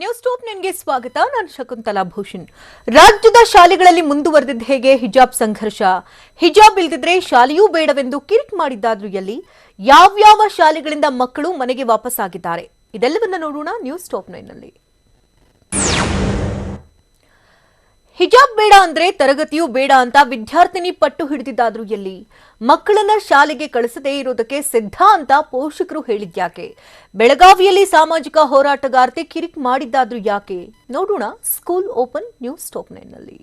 News top ನ್ಯೂಸ್ಗೆ ಸ್ವಾಗತ. ನಾನು ಶಕುಂತಲಾ ಭೂಷಣ್. ರಾಜ್ಯದ ಶಾಲೆಗಳಲ್ಲಿ ಮುಂದುವರೆದಿದ್ದ ಹೇಗೆ ಹಿಜಾಬ್ ಸಂಘರ್ಷ. ಹಿಜಾಬ್ ಇಲ್ಲದಿದ್ರೆ ಶಾಲೆಯೂ ಬೇಡವೆಂದು ಕಿರಿಕ್ ಮಾಡಿದ್ದಾದ್ರೂ ಎಲ್ಲಿ? ಯಾವ್ಯಾವ ಶಾಲೆಗಳಿಂದ ಮಕ್ಕಳು ಮನೆಗೆ ವಾಪಸ್ಸಾಗಿದ್ದಾರೆ? ಇದೆಲ್ಲವನ್ನ ನೋಡೋಣ ನ್ಯೂಸ್ ಟಾಪ್ ನಲ್ಲಿ. ಹಿಜಾಬ್ ಬೇಡ ಅಂದ್ರೆ ತರಗತಿಯೂ ಬೇಡ ಅಂತ ವಿದ್ಯಾರ್ಥಿನಿ ಪಟ್ಟು ಹಿಡಿದಿದ್ದಾದ್ರೂ ಎಲ್ಲಿ? ಮಕ್ಕಳನ್ನ ಶಾಲೆಗೆ ಕಳಿಸದೇ ಇರೋದಕ್ಕೆ ಸಿದ್ಧ ಅಂತ ಪೋಷಕರು ಹೇಳಿದ್ಯಾಕೆ? ಬೆಳಗಾವಿಯಲ್ಲಿ ಸಾಮಾಜಿಕ ಹೋರಾಟಗಾರ್ತಿ ಕಿರಿಕ್ ಮಾಡಿದ್ದಾದ್ರೂ ಯಾಕೆ? ನೋಡೋಣ ಸ್ಕೂಲ್ ಓಪನ್ ನ್ಯೂಸ್ ಟಾಪ್ ನಲ್ಲಿ.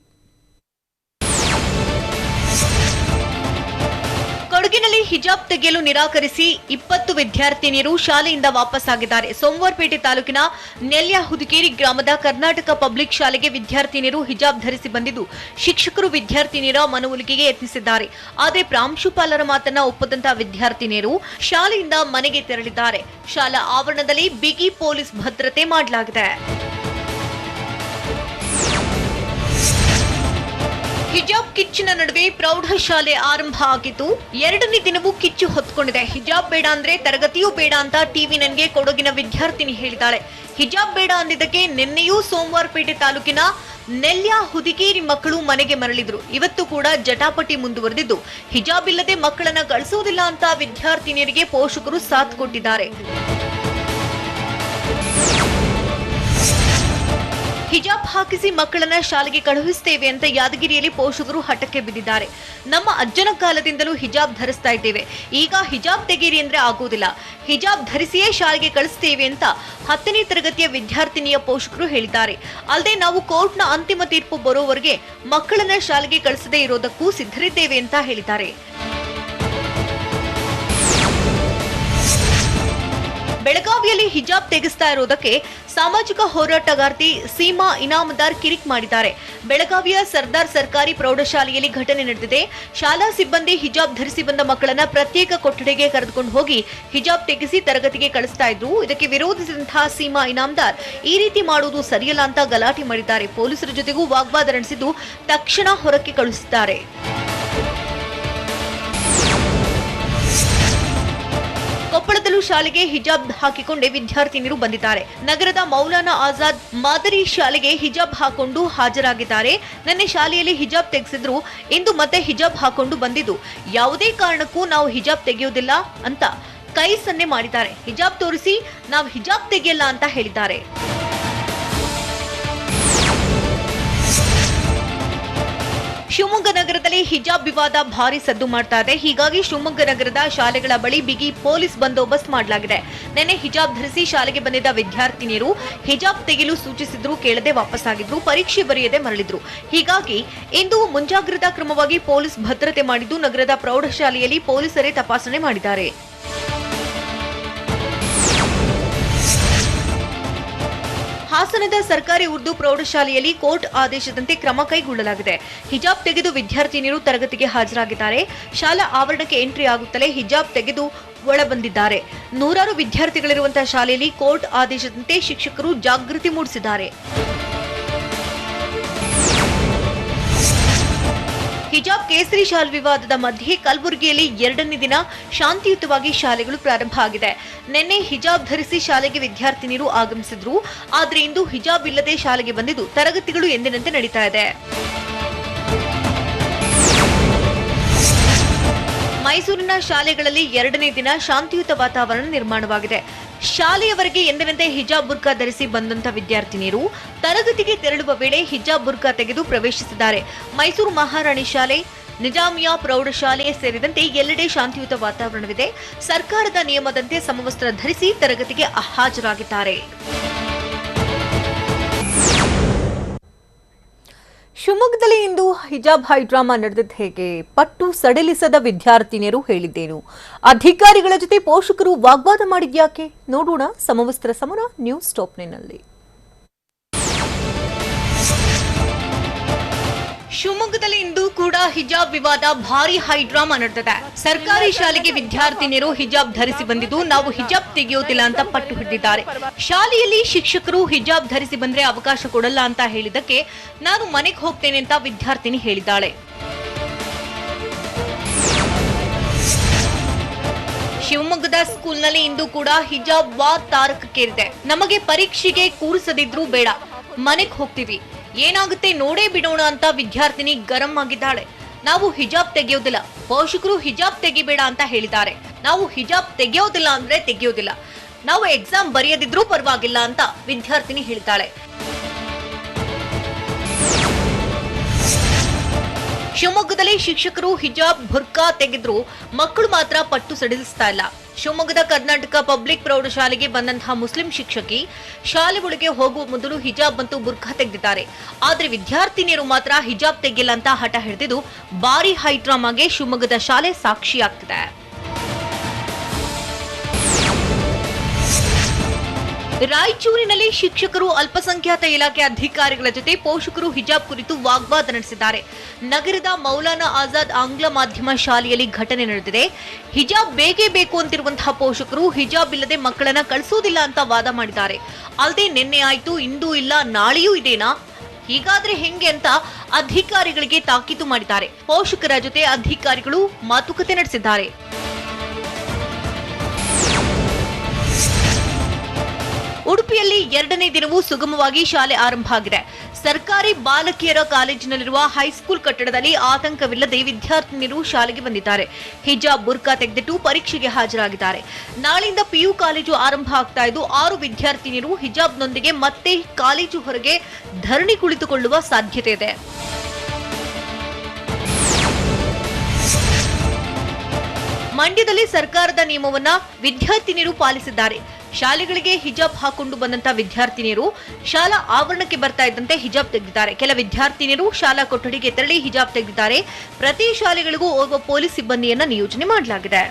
ಕೊಡಗಿನಲ್ಲಿ ಹಿಜಾಬ್ ತೆಗೆಯಲು ನಿರಾಕರಿಸಿ 20 ವಿದ್ಯಾರ್ಥಿನಿಯರು ಶಾಲೆಯಿಂದ ವಾಪಸ್ಸಾಗಿದ್ದಾರೆ. ಸೋಮವಾರಪೇಟೆ ತಾಲೂಕಿನ ನೆಲ್ಯ ಹುದುಕೇರಿ ಗ್ರಾಮದ ಕರ್ನಾಟಕ ಪಬ್ಲಿಕ್ ಶಾಲೆಗೆ ವಿದ್ಯಾರ್ಥಿನಿಯರು ಹಿಜಾಬ್ ಧರಿಸಿ ಬಂದಿದ್ದು, ಶಿಕ್ಷಕರು ವಿದ್ಯಾರ್ಥಿನಿಯರ ಮನವೊಲಿಕೆಗೆ ಯತ್ನಿಸಿದ್ದಾರೆ. ಆದರೆ ಪ್ರಾಂಶುಪಾಲರ ಮಾತನ್ನ ಒಪ್ಪದಂತಹ ವಿದ್ಯಾರ್ಥಿನಿಯರು ಶಾಲೆಯಿಂದ ಮನೆಗೆ ತೆರಳಿದ್ದಾರೆ. ಶಾಲಾ ಆವರಣದಲ್ಲಿ ಬಿಗಿ ಪೊಲೀಸ್ ಭದ್ರತೆ ಮಾಡಲಾಗಿದೆ. ಹಿಜಾಬ್ ಕಿಚ್ಚಿನ ನಡುವೆ ಪ್ರೌಢಶಾಲೆ ಆರಂಭ ಆಗಿದ್ದು, 2ನೇ ದಿನವೂ ಕಿಚ್ಚು ಹೊತ್ಕೊಂಡಿದೆ. ಹಿಜಾಬ್ ಬೇಡ ಅಂದ್ರೆ ತರಗತಿಯೂ ಬೇಡ ಅಂತ ಟಿವಿ9ಗೆ ಕೊಡಗಿನ ವಿದ್ಯಾರ್ಥಿನಿ ಹೇಳಿದ್ದಾಳೆ. ಹಿಜಾಬ್ ಬೇಡ ಅಂದಿದ್ದಕ್ಕೆ ನಿನ್ನೆಯೂ ಸೋಮವಾರಪೇಟೆ ತಾಲೂಕಿನ ನೆಲ್ಯ ಹುದುಕೇರಿ ಮಕ್ಕಳು ಮನೆಗೆ ಮರಳಿದ್ರು. ಇವತ್ತು ಕೂಡ ಜಟಾಪಟಿ ಮುಂದುವರೆದಿದ್ದು, ಹಿಜಾಬ್ ಇಲ್ಲದೆ ಮಕ್ಕಳನ್ನ ಕಳಿಸುವುದಿಲ್ಲ ಅಂತ ವಿದ್ಯಾರ್ಥಿನಿಯರಿಗೆ ಪೋಷಕರು ಸಾಥ್ ಕೊಟ್ಟಿದ್ದಾರೆ. ಹಿಜಾಬ್ ಹಾಕಿಸಿ ಮಕ್ಕಳನ್ನ ಶಾಲೆಗೆ ಕಳುಹಿಸುತ್ತೇವೆ ಅಂತ ಯಾದಗಿರಿಯಲ್ಲಿ ಪೋಷಕರು ಹಠಕ್ಕೆ ಬಿದ್ದಿದ್ದಾರೆ. ನಮ್ಮ ಅಜ್ಜನ ಕಾಲದಿಂದಲೂ ಹಿಜಾಬ್ ಧರಿಸ್ತಾ ಇದ್ದೇವೆ, ಈಗ ಹಿಜಾಬ್ ತೆಗೀರಿ ಅಂದ್ರೆ ಆಗೋದಿಲ್ಲ, ಹಿಜಾಬ್ ಧರಿಸಿಯೇ ಶಾಲೆಗೆ ಕಳಿಸುತ್ತೇವೆ ಅಂತ 10ನೇ ತರಗತಿಯ ವಿದ್ಯಾರ್ಥಿನಿಯ ಪೋಷಕರು ಹೇಳಿದ್ದಾರೆ. ಅಲ್ಲದೆ ನಾವು ಕೋರ್ಟ್ನ ಅಂತಿಮ ತೀರ್ಪು ಬರೋವರೆಗೆ ಮಕ್ಕಳನ್ನ ಶಾಲೆಗೆ ಕಳಿಸದೇ ಇರೋದಕ್ಕೂ ಸಿದ್ಧರಿದ್ದೇವೆ ಅಂತ ಹೇಳಿದ್ದಾರೆ. ಬೆಳಗಾವಿಯಲ್ಲಿ ಹಿಜಾಬ್ ತೆಗೆಸ್ತಾ ಇರೋದಕ್ಕೆ ಸಾಮಾಜಿಕ ಹೋರಾಟಗಾರ್ತಿ ಸೀಮಾ ಇನಾಮದಾರ್ ಕಿರಿಕ್ ಮಾಡಿದ್ದಾರೆ. ಬೆಳಗಾವಿಯ ಸರ್ದಾರ್ ಸರ್ಕಾರಿ ಪ್ರೌಢಶಾಲೆಯಲ್ಲಿ ಘಟನೆ ನಡೆದಿದೆ. ಶಾಲಾ ಸಿಬ್ಬಂದಿ ಹಿಜಾಬ್ ಧರಿಸಿ ಬಂದ ಮಕ್ಕಳನ್ನ ಪ್ರತ್ಯೇಕ ಕೊಠಡಿಗೆ ಕರೆದುಕೊಂಡು ಹೋಗಿ ಹಿಜಾಬ್ ತೆಗೆಸಿ ತರಗತಿಗೆ ಕಳಿಸ್ತಾ ಇದ್ರು. ಇದಕ್ಕೆ ವಿರೋಧಿಸಿದಂತಹ ಸೀಮಾ ಇನಾಮದಾರ್ ಈ ರೀತಿ ಮಾಡುವುದು ಸರಿಯಲ್ಲ ಅಂತ ಗಲಾಟೆ ಮಾಡಿದ್ದಾರೆ. ಪೊಲೀಸರ ಜೊತೆಗೂ ವಾಗ್ವಾದ ನಡೆಸಿದ್ದು ತಕ್ಷಣ ಹೊರಕ್ಕೆ ಕಳುಹಿಸಿದ್ದಾರೆ. ಕೊಪ್ಪಳದಲ್ಲೂ ಶಾಲೆಗೆ ಹಿಜಾಬ್ ಹಾಕಿಕೊಂಡೇ ವಿದ್ಯಾರ್ಥಿನಿಯರು ಬಂದಿದ್ದಾರೆ. ನಗರದ ಮೌಲಾನಾ ಆಜಾದ್ ಮಾದರಿ ಶಾಲೆಗೆ ಹಿಜಾಬ್ ಹಾಕೊಂಡು ಹಾಜರಾಗಿದ್ದಾರೆ. ನಿನ್ನೆ ಶಾಲೆಯಲ್ಲಿ ಹಿಜಾಬ್ ತೆಗೆಸಿದ್ರು, ಇಂದು ಮತ್ತೆ ಹಿಜಾಬ್ ಹಾಕೊಂಡು ಬಂದಿದ್ದು, ಯಾವುದೇ ಕಾರಣಕ್ಕೂ ನಾವು ಹಿಜಾಬ್ ತೆಗೆಯೋದಿಲ್ಲ ಅಂತ ಕೈ ಸನ್ನೆ ಮಾಡಿದ್ದಾರೆ. ಹಿಜಾಬ್ ತೋರಿಸಿ ನಾವು ಹಿಜಾಬ್ ತೆಗೆಯಲ್ಲ ಅಂತ ಹೇಳಿದ್ದಾರೆ. ಶಿವಮೊಗ್ಗ ನಗರದಲ್ಲಿ ಹಿಜಾಬ್ ವಿವಾದ ಭಾರಿ ಸದ್ದು ಮಾಡ್ತಾ ಇದೆ. ಹೀಗಾಗಿ ಶಿವಮೊಗ್ಗ ನಗರದ ಶಾಲೆಗಳ ಬಳಿ ಬಿಗಿ ಪೊಲೀಸ್ ಬಂದೋಬಸ್ತ್ ಮಾಡಲಾಗಿದೆ. ನಿನ್ನೆ ಹಿಜಾಬ್ ಧರಿಸಿ ಶಾಲೆಗೆ ಬಂದಿದ್ದ ವಿದ್ಯಾರ್ಥಿನಿಯರು ಹಿಜಾಬ್ ತೆಗೆಯಲು ಸೂಚಿಸಿದ್ರು, ಕೇಳದೆ ವಾಪಸ್ಸಾಗಿದ್ರು, ಪರೀಕ್ಷೆ ಬರೆಯದೆ ಮರಳಿದ್ರು. ಹೀಗಾಗಿ ಇಂದು ಮುಂಜಾಗ್ರತಾ ಕ್ರಮವಾಗಿ ಪೊಲೀಸ್ ಭದ್ರತೆ ಮಾಡಿದ್ದು, ನಗರದ ಪ್ರೌಢಶಾಲೆಯಲ್ಲಿ ಪೊಲೀಸರೇ ತಪಾಸಣೆ ಮಾಡಿದ್ದಾರೆ. ಹಾಸನದ ಸರ್ಕಾರಿ ಉರ್ದು ಪ್ರೌಢಶಾಲೆಯಲ್ಲಿ ಕೋರ್ಟ್ ಆದೇಶದಂತೆ ಕ್ರಮ ಕೈಗೊಳ್ಳಲಾಗಿದೆ. ಹಿಜಾಬ್ ತೆಗೆದು ವಿದ್ಯಾರ್ಥಿನಿಯರು ತರಗತಿಗೆ ಹಾಜರಾಗಿದ್ದಾರೆ. ಶಾಲಾ ಆವರಣಕ್ಕೆ ಎಂಟ್ರಿ ಆಗುತ್ತಲೇ ಹಿಜಾಬ್ ತೆಗೆದು ಒಳಬಂದಿದ್ದಾರೆ. ನೂರಾರು ವಿದ್ಯಾರ್ಥಿಗಳಿರುವಂತಹ ಶಾಲೆಯಲ್ಲಿ ಕೋರ್ಟ್ ಆದೇಶದಂತೆ ಶಿಕ್ಷಕರು ಜಾಗೃತಿ ಮೂಡಿಸಿದ್ದಾರೆ. ಹಿಜಾಬ್ ಕೇಸರಿ ಶಾಲ್ ವಿವಾದದ ಮಧ್ಯೆ ಕಲಬುರಗಿಯಲ್ಲಿ 2ನೇ ದಿನ ಶಾಂತಿಯುತವಾಗಿ ಶಾಲೆಗಳು ಪ್ರಾರಂಭ ಆಗಿದೆ. ನಿನ್ನೆ ಹಿಜಾಬ್ ಧರಿಸಿ ಶಾಲೆಗೆ ವಿದ್ಯಾರ್ಥಿನಿಯರು ಆಗಮಿಸಿದ್ರು. ಆದರೆ ಇಂದು ಹಿಜಾಬ್ ಇಲ್ಲದೆ ಶಾಲೆಗೆ ಬಂದಿದ್ದು, ತರಗತಿಗಳು ಎಂದಿನಂತೆ ನಡೀತಾ ಇದೆ. ಮೈಸೂರಿನ ಶಾಲೆಗಳಲ್ಲಿ 2ನೇ ದಿನ ಶಾಂತಿಯುತ ವಾತಾವರಣ ನಿರ್ಮಾಣವಾಗಿದೆ. ಶಾಲೆಯವರೆಗೆ ಎಂದಿನಂತೆ ಹಿಜಾಬ್ ಬುರ್ಕಾ ಧರಿಸಿ ಬಂದಂತ ವಿದ್ಯಾರ್ಥಿನಿಯರು ತರಗತಿಗೆ ತೆರಳುವ ವೇಳೆ ಹಿಜಾಬ್ ಬುರ್ಕಾ ತೆಗೆದು ಪ್ರವೇಶಿಸಿದ್ದಾರೆ. ಮೈಸೂರು ಮಹಾರಾಣಿ ಶಾಲೆ, ನಿಜಾಮಿಯಾ ಪ್ರೌಢಶಾಲೆ ಸೇರಿದಂತೆ ಎಲ್ಲೆಡೆ ಶಾಂತಿಯುತ ವಾತಾವರಣವಿದೆ. ಸರ್ಕಾರದ ನಿಯಮದಂತೆ ಸಮವಸ್ತ್ರ ಧರಿಸಿ ತರಗತಿಗೆ ಹಾಜರಾಗಿದ್ದಾರೆ. ಶಿವಮೊಗ್ಗದಲ್ಲಿ ಇಂದು ಹಿಜಾಬ್ ಹೈಡ್ರಾಮಾ ನಡೆದಿದ್ದು ಹೇಗೆ? ಪಟ್ಟು ಸಡಿಲಿಸದ ವಿದ್ಯಾರ್ಥಿನಿಯರು ಹೇಳಿದ್ದೇನು? ಅಧಿಕಾರಿಗಳ ಜೊತೆ ಪೋಷಕರು ವಾಗ್ವಾದ ಮಾಡಿದ್ಯಾಕೆ? ನೋಡೋಣ ಸಮವಸ್ತ್ರ ಸಮರ ನ್ಯೂಸ್ ಟಾಪ್ನಲ್ಲಿ. ಶಿವಮೊಗ್ಗದಲ್ಲಿ ಇಂದು ಕೂಡ ಹಿಜಾಬ್ ವಿವಾದ ಭಾರಿ ಹೈಡ್ರಾಮಾ ನಡೆದಿದೆ. ಸರ್ಕಾರಿ ಶಾಲೆಗೆ ವಿದ್ಯಾರ್ಥಿನಿಯರು ಹಿಜಾಬ್ ಧರಿಸಿ ಬಂದಿದ್ದು, ನಾವು ಹಿಜಾಬ್ ತೆಗೆಯೋದಿಲ್ಲ ಅಂತ ಪಟ್ಟು ಹಿಡಿದಿದ್ದಾರೆ. ಶಾಲೆಯಲ್ಲಿ ಶಿಕ್ಷಕರು ಹಿಜಾಬ್ ಧರಿಸಿ ಬಂದ್ರೆ ಅವಕಾಶ ಕೊಡಲ್ಲ ಅಂತ ಹೇಳಿದಕ್ಕೆ ನಾನು ಮನೆಗೆ ಹೋಗ್ತೇನೆ ಅಂತ ವಿದ್ಯಾರ್ಥಿನಿ ಹೇಳಿದ್ದಾಳೆ. ಶಿವಮೊಗ್ಗದ ಸ್ಕೂಲ್ನಲ್ಲಿ ಇಂದು ಕೂಡ ಹಿಜಾಬ್ ವಾರ್ ತಾರಕಕ್ಕೇರಿದೆ. ನಮಗೆ ಪರೀಕ್ಷೆಗೆ ಕೂರಿಸದಿದ್ರೂ ಬೇಡ, ಮನೆಗೆ ಹೋಗ್ತೀವಿ, ಏನಾಗುತ್ತೆ ನೋಡೇ ಬಿಡೋಣ ಅಂತ ವಿದ್ಯಾರ್ಥಿನಿ ಗರಂ ಆಗಿದ್ದಾಳೆ. ನಾವು ಹಿಜಾಬ್ ತೆಗೆಯೋದಿಲ್ಲ, ಪೋಷಕರು ಹಿಜಾಬ್ ತೆಗಿಬೇಡ ಅಂತ ಹೇಳಿದ್ದಾರೆ. ನಾವು ಹಿಜಾಬ್ ತೆಗೆಯೋದಿಲ್ಲ ಅಂದ್ರೆ ತೆಗೆಯೋದಿಲ್ಲ, ನಾವು ಎಕ್ಸಾಮ್ ಬರೆಯದಿದ್ರೂ ಪರವಾಗಿಲ್ಲ ಅಂತ ವಿದ್ಯಾರ್ಥಿನಿ ಹೇಳಿದ್ದಾಳೆ. ಶಿವಮೊಗ್ಗದಲ್ಲಿ ಶಿಕ್ಷಕರು ಹಿಜಾಬ್ ಬುರ್ಕಾ ತೆಗೆದ್ರು, ಮಕ್ಕಳು ಮಾತ್ರ ಪಟ್ಟು ಸಡಿಲಿಸ್ತಾ ಇಲ್ಲ. ಶಿವಮೊಗ್ಗದ ಕರ್ನಾಟಕ ಪಬ್ಲಿಕ್ ಪ್ರೌಢಶಾಲೆಗೆ ಬಂದಂತಹ ಮುಸ್ಲಿಂ ಶಿಕ್ಷಕಿ ಶಾಲೆ ಒಳಗೆ ಹೋಗುವ ಮೊದಲು ಹಿಜಾಬ್ ಮತ್ತು ಬುರ್ಕಾ ತೆಗೆದಿದ್ದಾರೆ. ಆದ್ರೆ ವಿದ್ಯಾರ್ಥಿನಿಯರು ಮಾತ್ರ ಹಿಜಾಬ್ ತೆಗೆಯಲ್ಲ ಅಂತ ಹಠ ಹಿಡಿದಿದ್ದು ಭಾರಿ ಹೈಡ್ರಾಮಾಗೆ ಶಿವಮೊಗ್ಗದ ಶಾಲೆ ಸಾಕ್ಷಿಯಾಗ್ತಿದೆ. ರಾಯಚೂರಿನಲ್ಲಿ ಶಿಕ್ಷಕರು ಅಲ್ಪಸಂಖ್ಯಾತ ಇಲಾಖೆ ಅಧಿಕಾರಿಗಳ ಜೊತೆ ಪೋಷಕರು ಹಿಜಾಬ್ ಕುರಿತು ವಾಗ್ವಾದ ನಡೆಸಿದ್ದಾರೆ. ನಗರದ ಮೌಲಾನಾ ಆಜಾದ್ ಆಂಗ್ಲ ಮಾಧ್ಯಮ ಶಾಲೆಯಲ್ಲಿ ಘಟನೆ ನಡೆದಿದೆ. ಹಿಜಾಬ್ ಬೇಕೇ ಬೇಕು ಅಂತಿರುವಂತಹ ಪೋಷಕರು ಹಿಜಾಬ್ ಇಲ್ಲದೆ ಮಕ್ಕಳನ್ನ ಕಳಿಸೋದಿಲ್ಲ ಅಂತ ವಾದ ಮಾಡಿದ್ದಾರೆ. ಅಲ್ಲದೆ ನಿನ್ನೆ ಆಯ್ತು, ಇಂದು ಇಲ್ಲ, ನಾಳೆಯೂ ಇದೇನಾ, ಹೀಗಾದ್ರೆ ಹೆಂಗೆ ಅಂತ ಅಧಿಕಾರಿಗಳಿಗೆ ತಾಕೀತು ಮಾಡಿದ್ದಾರೆ. ಪೋಷಕರ ಜೊತೆ ಅಧಿಕಾರಿಗಳು ಮಾತುಕತೆ ನಡೆಸಿದ್ದಾರೆ. ಉಡುಪಿಯಲ್ಲಿ 2ನೇ ದಿನವೂ ಸುಗಮವಾಗಿ ಶಾಲೆ ಆರಂಭ ಆಗಿದೆ. ಸರ್ಕಾರಿ ಬಾಲಕಿಯರ ಕಾಲೇಜಿನಲ್ಲಿರುವ ಹೈಸ್ಕೂಲ್ ಕಟ್ಟಡದಲ್ಲಿ ಆತಂಕವಿಲ್ಲದೆ ವಿದ್ಯಾರ್ಥಿನಿಯರು ಶಾಲೆಗೆ ಬಂದಿದ್ದಾರೆ. ಹಿಜಾಬ್ ಬುರ್ಕಾ ತೆಗೆದಿಟ್ಟು ಪರೀಕ್ಷೆಗೆ ಹಾಜರಾಗಿದ್ದಾರೆ. ನಾಳೆಯಿಂದ ಪಿಯು ಕಾಲೇಜು ಆರಂಭ ಆಗ್ತಾ ಇದ್ದು 6 ವಿದ್ಯಾರ್ಥಿನಿಯರು ಹಿಜಾಬ್ನೊಂದಿಗೆ ಮತ್ತೆ ಕಾಲೇಜು ಹೊರಗೆ ಧರಣಿ ಕುಳಿತುಕೊಳ್ಳುವ ಸಾಧ್ಯತೆ ಇದೆ. ಮಂಡ್ಯದಲ್ಲಿ ಸರ್ಕಾರದ ನಿಯಮವನ್ನ ವಿದ್ಯಾರ್ಥಿನಿಯರು ಪಾಲಿಸಿದ್ದಾರೆ. ಶಾಲೆಗಳಿಗೆ ಹಿಜಾಬ್ ಹಾಕೊಂಡು ಬಂದಂತ ವಿದ್ಯಾರ್ಥಿನಿಯರು ಶಾಲಾ ಆವರಣಕ್ಕೆ ಬರ್ತಾ ಇದ್ದಂತೆ ಹಿಜಾಬ್ ತೆಗೆದಿದ್ದಾರೆ. ಕೆಲ ವಿದ್ಯಾರ್ಥಿನಿಯರು ಶಾಲಾ ಕೊಠಡಿಗೆ ತೆರಳಿ ಹಿಜಾಬ್ ತೆಗೆದಿದ್ದಾರೆ. ಪ್ರತಿ ಶಾಲೆಗಳಿಗೂ ಓರ್ವ ಪೊಲೀಸ್ ಸಿಬ್ಬಂದಿಯನ್ನ ನಿಯೋಜನೆ ಮಾಡಲಾಗಿದೆ.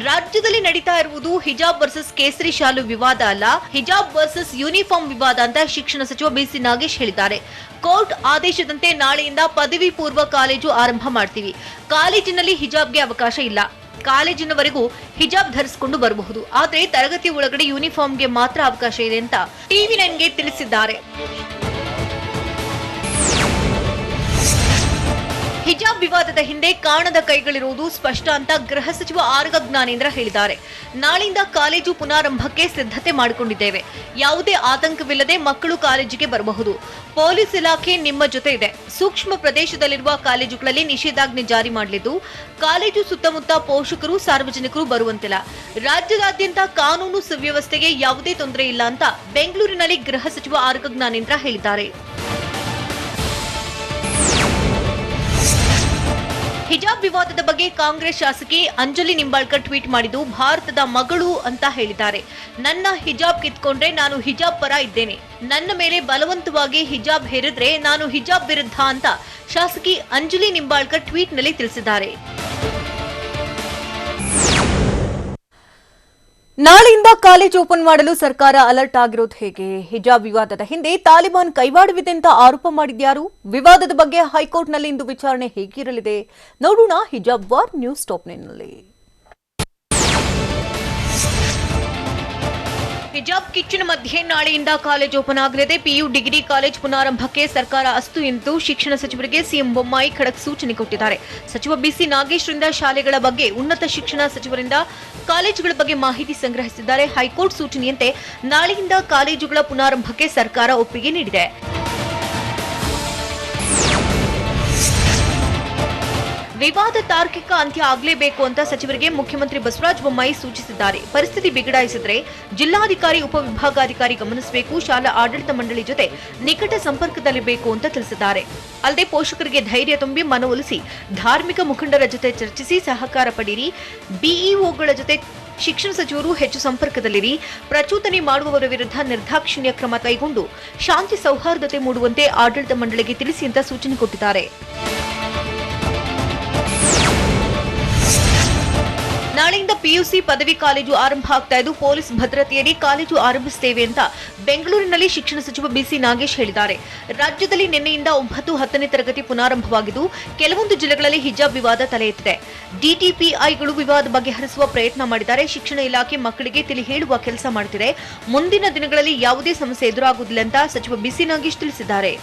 ರಾಜ್ಯದಲ್ಲಿ ನಡೀತಾ ಇರುವುದು ಹಿಜಾಬ್ ವರ್ಸಸ್ ಕೇಸರಿ ಶಾಲು ವಿವಾದ ಅಲ್ಲ, ಹಿಜಾಬ್ ವರ್ಸಸ್ ಯೂನಿಫಾರ್ಮ್ ವಿವಾದ ಅಂತ ಶಿಕ್ಷಣ ಸಚಿವ ಬಿಸಿ ನಾಗೇಶ್ ಹೇಳಿದ್ದಾರೆ. ಕೋರ್ಟ್ ಆದೇಶದಂತೆ ನಾಳೆಯಿಂದ ಪದವಿ ಪೂರ್ವ ಕಾಲೇಜು ಆರಂಭ ಮಾಡ್ತೀವಿ. ಕಾಲೇಜಿನಲ್ಲಿ ಹಿಜಾಬ್ಗೆ ಅವಕಾಶ ಇಲ್ಲ. ಕಾಲೇಜಿನವರೆಗೂ ಹಿಜಾಬ್ ಧರಿಸಿಕೊಂಡು ಬರಬಹುದು, ಆದ್ರೆ ತರಗತಿ ಒಳಗಡೆ ಯೂನಿಫಾರ್ಮ್ಗೆ ಮಾತ್ರ ಅವಕಾಶ ಇದೆ ಅಂತ ಟಿವಿ9ಗೆ ತಿಳಿಸಿದ್ದಾರೆ. ಹಿಜಾಬ್ ವಿವಾದದ ಹಿಂದೆ ಕಾಣದ ಕೈಗಳಿರುವುದು ಸ್ಪಷ್ಟ ಅಂತ ಗೃಹ ಸಚಿವ ಆರ್ಗ ಜ್ಞಾನೇಂದ್ರ ಹೇಳಿದ್ದಾರೆ. ನಾಳೆಯಿಂದ ಕಾಲೇಜು ಪುನಾರಂಭಕ್ಕೆ ಸಿದ್ಧತೆ ಮಾಡಿಕೊಂಡಿದ್ದೇವೆ. ಯಾವುದೇ ಆತಂಕವಿಲ್ಲದೆ ಮಕ್ಕಳು ಕಾಲೇಜಿಗೆ ಬರಬಹುದು. ಪೊಲೀಸ್ ಇಲಾಖೆ ನಿಮ್ಮ ಜೊತೆ ಇದೆ. ಸೂಕ್ಷ್ಮ ಪ್ರದೇಶದಲ್ಲಿರುವ ಕಾಲೇಜುಗಳಲ್ಲಿ ನಿಷೇಧಾಜ್ಞೆ ಜಾರಿ ಮಾಡಲಿದ್ದು ಕಾಲೇಜು ಸುತ್ತಮುತ್ತ ಪೋಷಕರು ಸಾರ್ವಜನಿಕರು ಬರುವಂತಿಲ್ಲ. ರಾಜ್ಯದಾದ್ಯಂತ ಕಾನೂನು ಸುವ್ಯವಸ್ಥೆಗೆ ಯಾವುದೇ ತೊಂದರೆ ಇಲ್ಲ ಅಂತ ಬೆಂಗಳೂರಿನಲ್ಲಿ ಗೃಹ ಸಚಿವ ಆರ್ಗ ಜ್ಞಾನೇಂದ್ರ ಹೇಳಿದ್ದಾರೆ. ಹಿಜಾಬ್ ವಿವಾದದ ಬಗ್ಗೆ ಕಾಂಗ್ರೆಸ್ ಶಾಸಕಿ ಅಂಜಲಿ ನಿಂಬಾಳ್ಕರ್ ಟ್ವೀಟ್ ಮಾಡಿದ್ದು ಭಾರತದ ಮಗಳು ಅಂತ ಹೇಳಿದ್ದಾರೆ. ನನ್ನ ಹಿಜಾಬ್ ಕಿತ್ಕೊಂಡ್ರೆ ನಾನು ಹಿಜಾಬ್ ಪರ ಇದ್ದೇನೆ, ನನ್ನ ಮೇಲೆ ಬಲವಂತವಾಗಿ ಹಿಜಾಬ್ ಹೇರಿದ್ರೆ ನಾನು ಹಿಜಾಬ್ ವಿರುದ್ಧ ಅಂತ ಶಾಸಕಿ ಅಂಜಲಿ ನಿಂಬಾಳ್ಕರ್ ಟ್ವೀಟ್ನಲ್ಲಿ ತಿಳಿಸಿದ್ದಾರೆ. ನಾಳೆಯಿಂದ ಕಾಲೇಜು ಓಪನ್ ಮಾಡಲು ಸರ್ಕಾರ ಅಲರ್ಟ್ ಆಗಿರೋದು ಹೇಗೆ? ಹಿಜಾಬ್ ವಿವಾದದ ಹಿಂದೆ ತಾಲಿಬಾನ್ ಕೈವಾಡವಿದೆ ಅಂತ ಆರೋಪ ಮಾಡಿದ್ಯಾರು? ವಿವಾದದ ಬಗ್ಗೆ ಹೈಕೋರ್ಟ್ನಲ್ಲಿ ಇಂದು ವಿಚಾರಣೆ ಹೇಗಿರಲಿದೆ ನೋಡೋಣ ಹಿಜಾಬ್ ವಾರ್ ನ್ಯೂಸ್ ಟಾಪ್ 9ನಲ್ಲಿ. ಹಿಜಾಬ್ ಕಿಚ್ಚಿನ ಮಧ್ಯೆ ನಾಳೆಯಿಂದ ಕಾಲೇಜ್ ಓಪನ್ ಆಗಲಿದೆ. ಪಿಯು ಡಿಗ್ರಿ ಕಾಲೇಜ್ ಪುನಾರಂಭಕ್ಕೆ ಸರ್ಕಾರ ಅಸ್ತು ಎಂದು ಶಿಕ್ಷಣ ಸಚಿವರಿಗೆ ಸಿಎಂ ಬೊಮ್ಮಾಯಿ ಖಡಕ್ ಸೂಚನೆ ಕೊಟ್ಟಿದ್ದಾರೆ. ಸಚಿವ ಬಿಸಿ ನಾಗೇಶ್ರಿಂದ ಶಾಲೆಗಳ ಬಗ್ಗೆ, ಉನ್ನತ ಶಿಕ್ಷಣ ಸಚಿವರಿಂದ ಕಾಲೇಜುಗಳ ಬಗ್ಗೆ ಮಾಹಿತಿ ಸಂಗ್ರಹಿಸಿದ್ದಾರೆ. ಹೈಕೋರ್ಟ್ ಸೂಚನೆಯಂತೆ ನಾಳೆಯಿಂದ ಕಾಲೇಜುಗಳ ಪುನಾರಂಭಕ್ಕೆ ಸರ್ಕಾರ ಒಪ್ಪಿಗೆ ನೀಡಿದೆ. ವಿವಾದ ತಾರ್ಕಿಕ ಅಂತ್ಯ ಆಗಲೇಬೇಕು ಅಂತ ಸಚಿವರಿಗೆ ಮುಖ್ಯಮಂತ್ರಿ ಬಸವರಾಜ ಬೊಮ್ಮಾಯಿ ಸೂಚಿಸಿದ್ದಾರೆ. ಪರಿಸ್ಥಿತಿ ಬಿಗಡಾಯಿಸಿದ್ರೆ ಜಿಲ್ಲಾಧಿಕಾರಿ, ಉಪವಿಭಾಗಾಧಿಕಾರಿ ಗಮನಿಸಬೇಕು. ಶಾಲಾ ಆಡಳಿತ ಮಂಡಳಿ ಜೊತೆ ನಿಕಟ ಸಂಪರ್ಕದಲ್ಲಿರಬೇಕು ಅಂತ ತಿಳಿಸಿದ್ದಾರೆ. ಅಲ್ಲದೆ ಪೋಷಕರಿಗೆ ಧೈರ್ಯ ತುಂಬಿ ಮನವೊಲಿಸಿ, ಧಾರ್ಮಿಕ ಮುಖಂಡರ ಜೊತೆ ಚರ್ಚಿಸಿ ಸಹಕಾರ ಪಡೆಯಿರಿ. ಬಿಇಒಗಳ ಜೊತೆ ಶಿಕ್ಷಣ ಸಚಿವರು ಹೆಚ್ಚು ಸಂಪರ್ಕದಲ್ಲಿರಿ. ಪ್ರಚೋದನೆ ಮಾಡುವವರ ವಿರುದ್ಧ ನಿರ್ದಾಕ್ಷಿಣ್ಯ ಕ್ರಮ ಕೈಗೊಂಡು ಶಾಂತಿ ಸೌಹಾರ್ದತೆ ಮೂಡುವಂತೆ ಆಡಳಿತ ಮಂಡಳಿಗೆ ತಿಳಿಸಿ ಅಂತ ಸೂಚನೆ ಕೊಟ್ಟಿದ್ದಾರೆ. ನಾಳೆಯಿಂದ ಪಿಯುಸಿ ಪದವಿ ಕಾಲೇಜು ಆರಂಭ ಆಗ್ತಾ ಇದ್ದು ಪೊಲೀಸ್ ಭದ್ರತೆಯಡಿ ಕಾಲೇಜು ಆರಂಭಿಸುತ್ತೇವೆ ಅಂತ ಬೆಂಗಳೂರಿನಲ್ಲಿ ಶಿಕ್ಷಣ ಸಚಿವ ಬಿಸಿ ನಾಗೇಶ್ ಹೇಳಿದ್ದಾರೆ. ರಾಜ್ಯದಲ್ಲಿ ನಿನ್ನೆಯಿಂದ 9, 10ನೇ ತರಗತಿ ಪುನಾರಂಭವಾಗಿದ್ದು ಕೆಲವೊಂದು ಜಿಲ್ಲೆಗಳಲ್ಲಿ ಹಿಜಾಬ್ ವಿವಾದ ತಲೆ ಎತ್ತಿದೆ. ಡಿಟಿಪಿಐಗಳು ವಿವಾದ ಬಗೆಹರಿಸುವ ಪ್ರಯತ್ನ ಮಾಡಿದ್ದಾರೆ. ಶಿಕ್ಷಣ ಇಲಾಖೆ ಮಕ್ಕಳಿಗೆ ತಿಳಿ ಹೇಳುವ ಕೆಲಸ ಮಾಡುತ್ತಿದೆ. ಮುಂದಿನ ದಿನಗಳಲ್ಲಿ ಯಾವುದೇ ಸಮಸ್ಯೆ ಎದುರಾಗುವುದಿಲ್ಲ ಅಂತ ಸಚಿವ ಬಿಸಿ ನಾಗೇಶ್ ತಿಳಿಸಿದ್ದಾರೆ.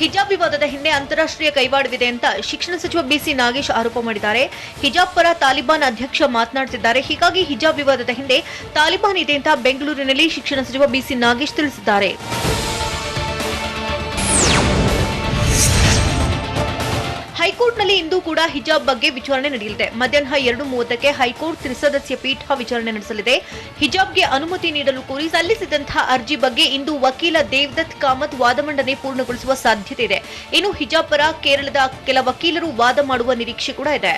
ಹಿಜಾಬ್ ವಿವಾದದ ಹಿಂದೆ ಅಂತಾರಾಷ್ಟ್ರೀಯ ಕೈವಾಡವಿದೆ ಅಂತ ಶಿಕ್ಷಣ ಸಚಿವ ಬಿಸಿ ನಾಗೇಶ್ ಆರೋಪ ಮಾಡಿದ್ದಾರೆ. ಹಿಜಾಬ್ ಪರ ತಾಲಿಬಾನ್ ಅಧ್ಯಕ್ಷ ಮಾತನಾಡುತ್ತಿದ್ದಾರೆ. ಹೀಗಾಗಿ ಹಿಜಾಬ್ ವಿವಾದದ ಹಿಂದೆ ತಾಲಿಬಾನ್ ಇದೆ ಅಂತ ಬೆಂಗಳೂರಿನಲ್ಲಿ ಶಿಕ್ಷಣ ಸಚಿವ ಬಿಸಿ ನಾಗೇಶ್ ತಿಳಿಸಿದ್ದಾರೆ. ಹೈಕೋರ್ಟ್ನಲ್ಲಿ ಇಂದು ಕೂಡ ಹಿಜಾಬ್ ಬಗ್ಗೆ ವಿಚಾರಣೆ ನಡೆಯಲಿದೆ. ಮಧ್ಯಾಹ್ನ 2:30ಕ್ಕೆ ಹೈಕೋರ್ಟ್ ತ್ರಿಸದಸ್ಯ ಪೀಠ ವಿಚಾರಣೆ ನಡೆಸಲಿದೆ. ಹಿಜಾಬ್ಗೆ ಅನುಮತಿ ನೀಡಲು ಕೋರಿ ಸಲ್ಲಿಸಿದಂತಹ ಅರ್ಜಿ ಬಗ್ಗೆ ಇಂದು ವಕೀಲ ದೇವದತ್ ಕಾಮತ್ ವಾದ ಮಂಡನೆ ಪೂರ್ಣಗೊಳಿಸುವ ಸಾಧ್ಯತೆ ಇದೆ. ಇನ್ನು ಹಿಜಾಬ್ ಪರ ಕೇರಳದ ಕೆಲ ವಕೀಲರು ವಾದ ಮಾಡುವ ನಿರೀಕ್ಷೆ ಕೂಡ ಇದೆ.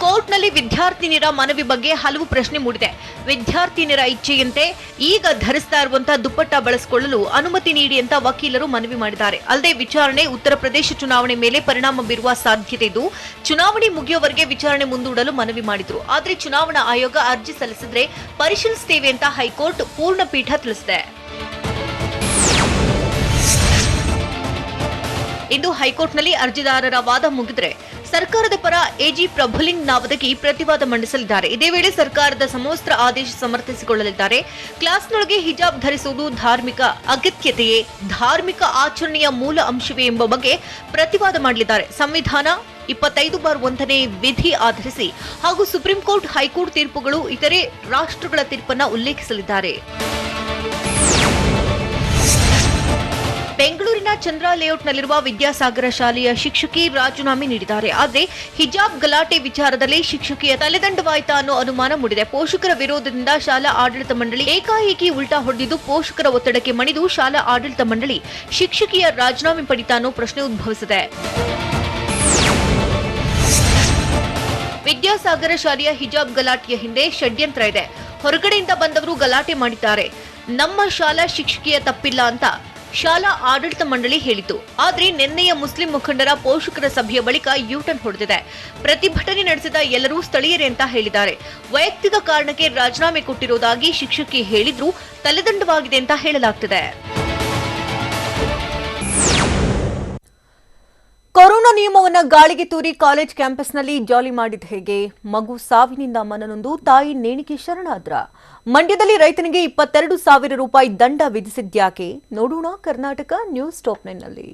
ಕೋರ್ಟ್ನಲ್ಲಿ ವಿದ್ಯಾರ್ಥಿನಿಯರ ಮನವಿ ಬಗ್ಗೆ ಹಲವು ಪ್ರಶ್ನೆ ಮೂಡಿದೆ. ವಿದ್ಯಾರ್ಥಿನಿಯರ ಇಚ್ಛೆಯಂತೆ ಈಗ ಧರಿಸ್ತಾ ಇರುವಂತಹ ದುಪ್ಪಟ್ಟ ಬಳಸಿಕೊಳ್ಳಲು ಅನುಮತಿ ನೀಡಿ ಅಂತ ವಕೀಲರು ಮನವಿ ಮಾಡಿದ್ದಾರೆ. ಅಲ್ಲದೆ ವಿಚಾರಣೆ ಉತ್ತರ ಪ್ರದೇಶ ಚುನಾವಣೆ ಮೇಲೆ ಪರಿಣಾಮ ಬೀರುವ ಸಾಧ್ಯತೆ ಇದ್ದು ಚುನಾವಣೆ ಮುಗಿಯುವವರೆಗೆ ವಿಚಾರಣೆ ಮುಂದೂಡಲು ಮನವಿ ಮಾಡಿದ್ರು. ಆದರೆ ಚುನಾವಣಾ ಆಯೋಗ ಅರ್ಜಿ ಸಲ್ಲಿಸಿದ್ರೆ ಪರಿಶೀಲಿಸುತ್ತೇವೆ ಅಂತ ಹೈಕೋರ್ಟ್ ಪೂರ್ಣ ಪೀಠ ತಿಳಿಸಿದೆ. ಇಂದು ಹೈಕೋರ್ಟ್ನಲ್ಲಿ ಅರ್ಜಿದಾರರ ವಾದ ಮುಗಿದ್ರೆ ಸರ್ಕಾರದ ಪರ ಎಜಿ ಪ್ರಭುಲಿಂಗ್ ನಾವದಗಿ ಪ್ರತಿವಾದ ಮಂಡಿಸಲಿದ್ದಾರೆ. ಇದೇ ವೇಳೆ ಸರ್ಕಾರದ ಸಮವಸ್ತ್ರ ಆದೇಶ ಸಮರ್ಥಿಸಿಕೊಳ್ಳಲಿದ್ದಾರೆ. ಕ್ಲಾಸ್ನೊಳಗೆ ಹಿಜಾಬ್ ಧರಿಸುವುದು ಧಾರ್ಮಿಕ ಅಗತ್ಯತೆಯೇ, ಧಾರ್ಮಿಕ ಆಚರಣೆಯ ಮೂಲ ಅಂಶವೇ ಎಂಬ ಬಗ್ಗೆ ಪ್ರತಿವಾದ ಮಾಡಲಿದ್ದಾರೆ. ಸಂವಿಧಾನ 25/1ನೇ ವಿಧಿ ಆಧರಿಸಿ ಹಾಗೂ ಸುಪ್ರೀಂ ಕೋರ್ಟ್, ಹೈಕೋರ್ಟ್ ತೀರ್ಪುಗಳು, ಇತರೆ ರಾಷ್ಟ್ರಗಳ ತೀರ್ಪನ್ನು ಉಲ್ಲೇಖಿಸಲಿದ್ದಾರೆ. ಬೆಂಗಳೂರಿನ ಚಂದ್ರ ಲೇಔಟ್ನಲ್ಲಿರುವ ವಿದ್ಯಾಸಾಗರ ಶಾಲೆಯ ಶಿಕ್ಷಕಿ ರಾಜೀನಾಮೆ ನೀಡಿದ್ದಾರೆ. ಆದರೆ ಹಿಜಾಬ್ ಗಲಾಟೆ ವಿಚಾರದಲ್ಲಿ ಶಿಕ್ಷಕಿಯ ತಲೆದಂಡವಾಯ್ತಾ ಅನ್ನೋ ಅನುಮಾನ ಮೂಡಿದೆ. ಪೋಷಕರ ವಿರೋಧದಿಂದ ಶಾಲಾ ಆಡಳಿತ ಮಂಡಳಿ ಏಕಾಏಕಿ ಉಲ್ಟಾ ಹೊಡೆದಿದ್ದು ಪೋಷಕರ ಒತ್ತಡಕ್ಕೆ ಮಣಿದು ಶಾಲಾ ಆಡಳಿತ ಮಂಡಳಿ ಶಿಕ್ಷಕಿಯ ರಾಜೀನಾಮೆ ಪಡಿತಾ ಅನ್ನೋ ಪ್ರಶ್ನೆ ಉದ್ಭವಿಸಿದೆ. ವಿದ್ಯಾಸಾಗರ ಶಾಲೆಯ ಹಿಜಾಬ್ ಗಲಾಟೆಯ ಹಿಂದೆ ಷಡ್ಯಂತ್ರ ಇದೆ. ಹೊರಗಡೆಯಿಂದ ಬಂದವರು ಗಲಾಟೆ ಮಾಡಿದ್ದಾರೆ. ನಮ್ಮ ಶಾಲಾ ಶಿಕ್ಷಕಿಯ ತಪ್ಪಿಲ್ಲ ಅಂತ ಶಾಲಾ ಆಡಳಿತ ಮಂಡಳಿ ಹೇಳಿತು. ಆದರೆ ನಿನ್ನೆಯ ಮುಸ್ಲಿಂ ಮುಖಂಡರ ಪೋಷಕರ ಸಭೆಯ ಬಳಿಕ ಯೂಟರ್ನ್ ಹೊಡೆದಿದೆ. ಪ್ರತಿಭಟನೆ ನಡೆಸಿದ ಎಲ್ಲರೂ ಸ್ಥಳೀಯರೇ ಅಂತ ಹೇಳಿದ್ದಾರೆ. ವೈಯಕ್ತಿಕ ಕಾರಣಕ್ಕೆ ರಾಜೀನಾಮೆ ಕೊಟ್ಟಿರುವುದಾಗಿ ಶಿಕ್ಷಕಿ ಹೇಳಿದ್ರು ತಲೆದಂಡವಾಗಿದೆ ಅಂತ ಹೇಳಲಾಗ್ತಿದೆ. ಕೊರೋನಾ ನಿಯಮವನ್ನು ಗಾಳಿಗೆ ತೂರಿ ಕಾಲೇಜ್ ಕ್ಯಾಂಪಸ್ನಲ್ಲಿ ಜಾಲಿ ಮಾಡಿದ ಹೇಗೆ? ಮಗು ಸಾವಿನಿಂದ ಮನನೊಂದು ತಾಯಿ ನೇಣಿಗೆ ಶರಣಾದ್ರ. ಮಂಡ್ಯದಲ್ಲಿ ರೈತನಿಗೆ 22,000 ರೂಪಾಯಿ ದಂಡ ವಿಧಿಸಿದ್ಯಾಕೆ? ನೋಡೋಣ ಕರ್ನಾಟಕ ನ್ಯೂಸ್ ಟಾಪ್ 9ನಲ್ಲಿ.